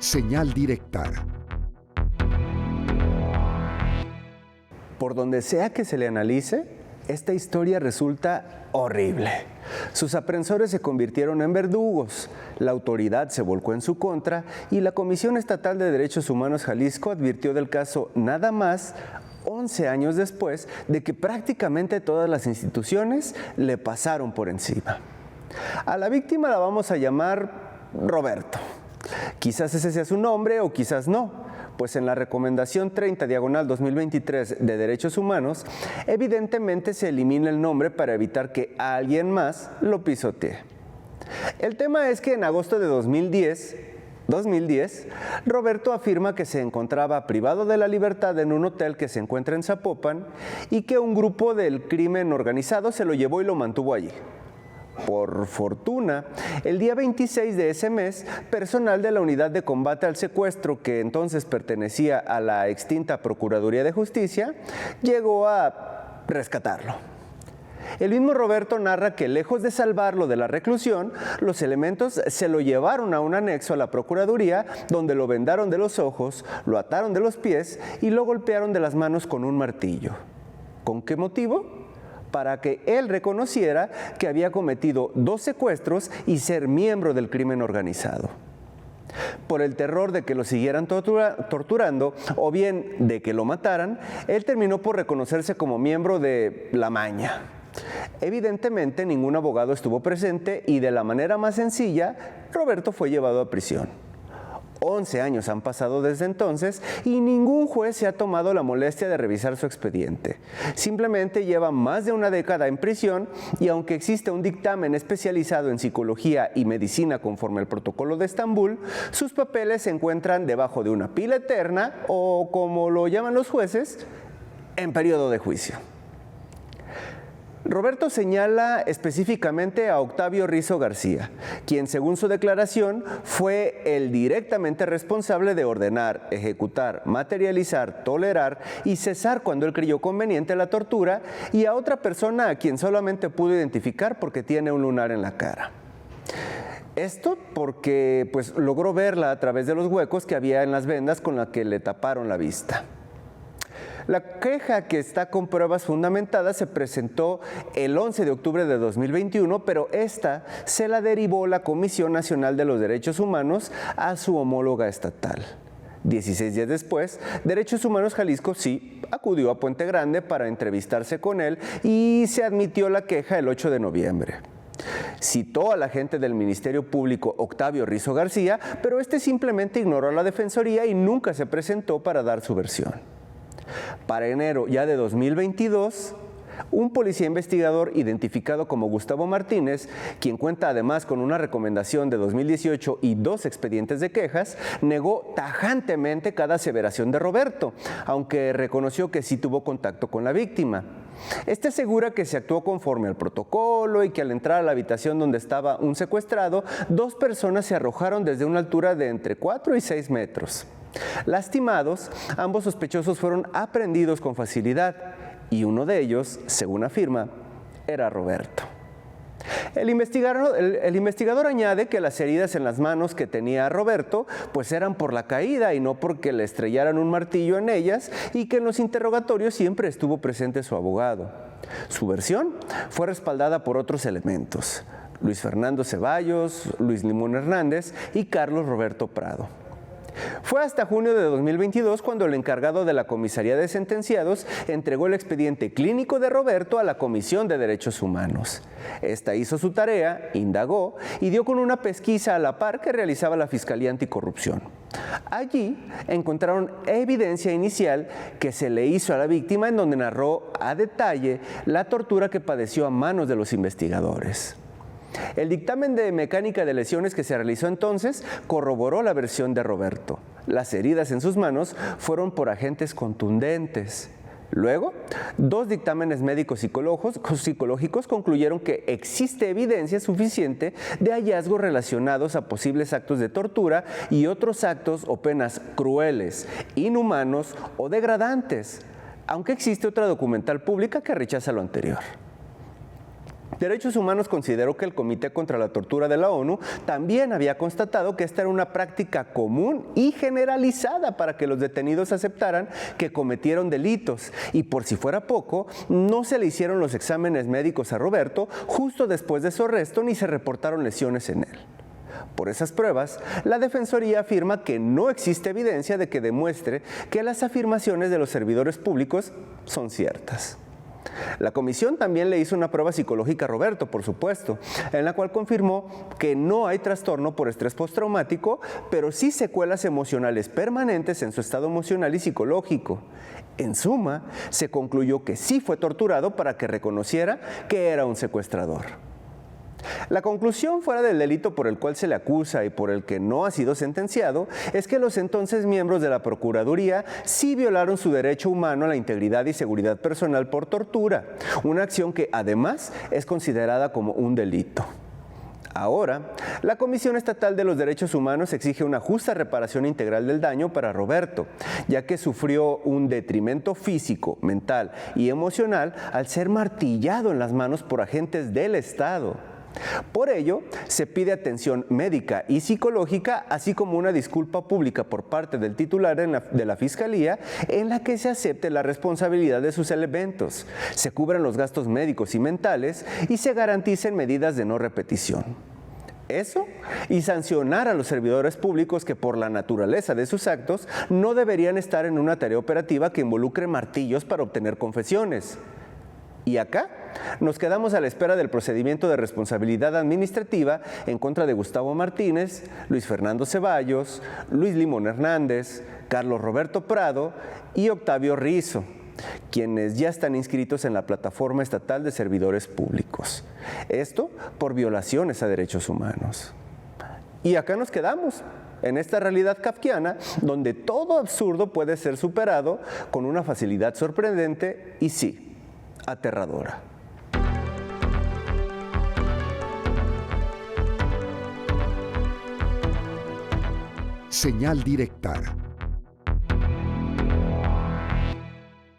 Señal directa. Por donde sea que se le analice, esta historia resulta horrible. Sus aprensores se convirtieron en verdugos, la autoridad se volcó en su contra y la Comisión Estatal de Derechos Humanos Jalisco advirtió del caso nada más 11 años después de que prácticamente todas las instituciones le pasaron por encima. A la víctima la vamos a llamar Roberto. Quizás ese sea su nombre o quizás no, pues en la recomendación 30/2023 de Derechos Humanos, evidentemente se elimina el nombre para evitar que alguien más lo pisotee. El tema es que en agosto de 2010, Roberto afirma que se encontraba privado de la libertad en un hotel que se encuentra en Zapopan y que un grupo del crimen organizado se lo llevó y lo mantuvo allí. Por fortuna, el día 26 de ese mes, personal de la Unidad de Combate al Secuestro, que entonces pertenecía a la extinta Procuraduría de Justicia, llegó a rescatarlo. El mismo Roberto narra que lejos de salvarlo de la reclusión, los elementos se lo llevaron a un anexo a la Procuraduría, donde lo vendaron de los ojos, lo ataron de los pies y lo golpearon de las manos con un martillo. ¿Con qué motivo? Para que él reconociera que había cometido 2 secuestros y ser miembro del crimen organizado. Por el terror de que lo siguieran torturando o bien de que lo mataran, él terminó por reconocerse como miembro de la maña. Evidentemente, ningún abogado estuvo presente y de la manera más sencilla, Roberto fue llevado a prisión. 11 años han pasado desde entonces y ningún juez se ha tomado la molestia de revisar su expediente. Simplemente lleva más de una década en prisión y aunque existe un dictamen especializado en psicología y medicina conforme al protocolo de Estambul, sus papeles se encuentran debajo de una pila eterna o, como lo llaman los jueces, en periodo de juicio. Roberto señala específicamente a Octavio Rizo García, quien según su declaración fue el directamente responsable de ordenar, ejecutar, materializar, tolerar y cesar cuando él creyó conveniente la tortura, y a otra persona a quien solamente pudo identificar porque tiene un lunar en la cara. Esto porque logró verla a través de los huecos que había en las vendas con las que le taparon la vista. La queja, que está con pruebas fundamentadas, se presentó el 11 de octubre de 2021, pero esta se la derivó la Comisión Nacional de los Derechos Humanos a su homóloga estatal. 16 días después, Derechos Humanos Jalisco sí acudió a Puente Grande para entrevistarse con él y se admitió la queja el 8 de noviembre. Citó al agente del Ministerio Público, Octavio Rizo García, pero este simplemente ignoró a la Defensoría y nunca se presentó para dar su versión. Para enero ya de 2022, un policía investigador identificado como Gustavo Martínez, quien cuenta además con una recomendación de 2018 y 2 expedientes de quejas, negó tajantemente cada aseveración de Roberto, aunque reconoció que sí tuvo contacto con la víctima. Este asegura que se actuó conforme al protocolo y que al entrar a la habitación donde estaba un secuestrado, 2 personas se arrojaron desde una altura de entre 4 y 6 metros. Lastimados, ambos sospechosos fueron aprehendidos con facilidad y uno de ellos, según afirma, era Roberto. El investigador añade que las heridas en las manos que tenía Roberto eran por la caída y no porque le estrellaran un martillo en ellas, y que en los interrogatorios siempre estuvo presente su abogado. Su versión fue respaldada por otros elementos: Luis Fernando Ceballos, Luis Limón Hernández y Carlos Roberto Prado. Fue hasta junio de 2022 cuando el encargado de la Comisaría de Sentenciados entregó el expediente clínico de Roberto a la Comisión de Derechos Humanos. Esta hizo su tarea, indagó y dio con una pesquisa a la par que realizaba la Fiscalía Anticorrupción. Allí encontraron evidencia inicial que se le hizo a la víctima, en donde narró a detalle la tortura que padeció a manos de los investigadores. El dictamen de mecánica de lesiones que se realizó entonces corroboró la versión de Roberto. Las heridas en sus manos fueron por agentes contundentes. Luego, 2 dictámenes médicos psicológicos concluyeron que existe evidencia suficiente de hallazgos relacionados a posibles actos de tortura y otros actos o penas crueles, inhumanos o degradantes, aunque existe otra documental pública que rechaza lo anterior. Derechos Humanos consideró que el Comité contra la Tortura de la ONU también había constatado que esta era una práctica común y generalizada para que los detenidos aceptaran que cometieron delitos, y por si fuera poco, no se le hicieron los exámenes médicos a Roberto justo después de su arresto ni se reportaron lesiones en él. Por esas pruebas, la Defensoría afirma que no existe evidencia de que demuestre que las afirmaciones de los servidores públicos son ciertas. La comisión también le hizo una prueba psicológica a Roberto, por supuesto, en la cual confirmó que no hay trastorno por estrés postraumático, pero sí secuelas emocionales permanentes en su estado emocional y psicológico. En suma, se concluyó que sí fue torturado para que reconociera que era un secuestrador. La conclusión fuera del delito por el cual se le acusa y por el que no ha sido sentenciado es que los entonces miembros de la Procuraduría sí violaron su derecho humano a la integridad y seguridad personal por tortura, una acción que además es considerada como un delito. Ahora, la Comisión Estatal de los Derechos Humanos exige una justa reparación integral del daño para Roberto, ya que sufrió un detrimento físico, mental y emocional al ser martillado en las manos por agentes del Estado. Por ello, se pide atención médica y psicológica, así como una disculpa pública por parte del titular de la Fiscalía, en la que se acepte la responsabilidad de sus elementos, se cubran los gastos médicos y mentales y se garanticen medidas de no repetición. Eso, y sancionar a los servidores públicos que por la naturaleza de sus actos no deberían estar en una tarea operativa que involucre martillos para obtener confesiones. Y acá nos quedamos a la espera del procedimiento de responsabilidad administrativa en contra de Gustavo Martínez, Luis Fernando Ceballos, Luis Limón Hernández, Carlos Roberto Prado y Octavio Rizo, quienes ya están inscritos en la Plataforma Estatal de Servidores Públicos. Esto por violaciones a derechos humanos. Y acá nos quedamos, en esta realidad kafkiana, donde todo absurdo puede ser superado con una facilidad sorprendente y sí, aterradora. Señal directa.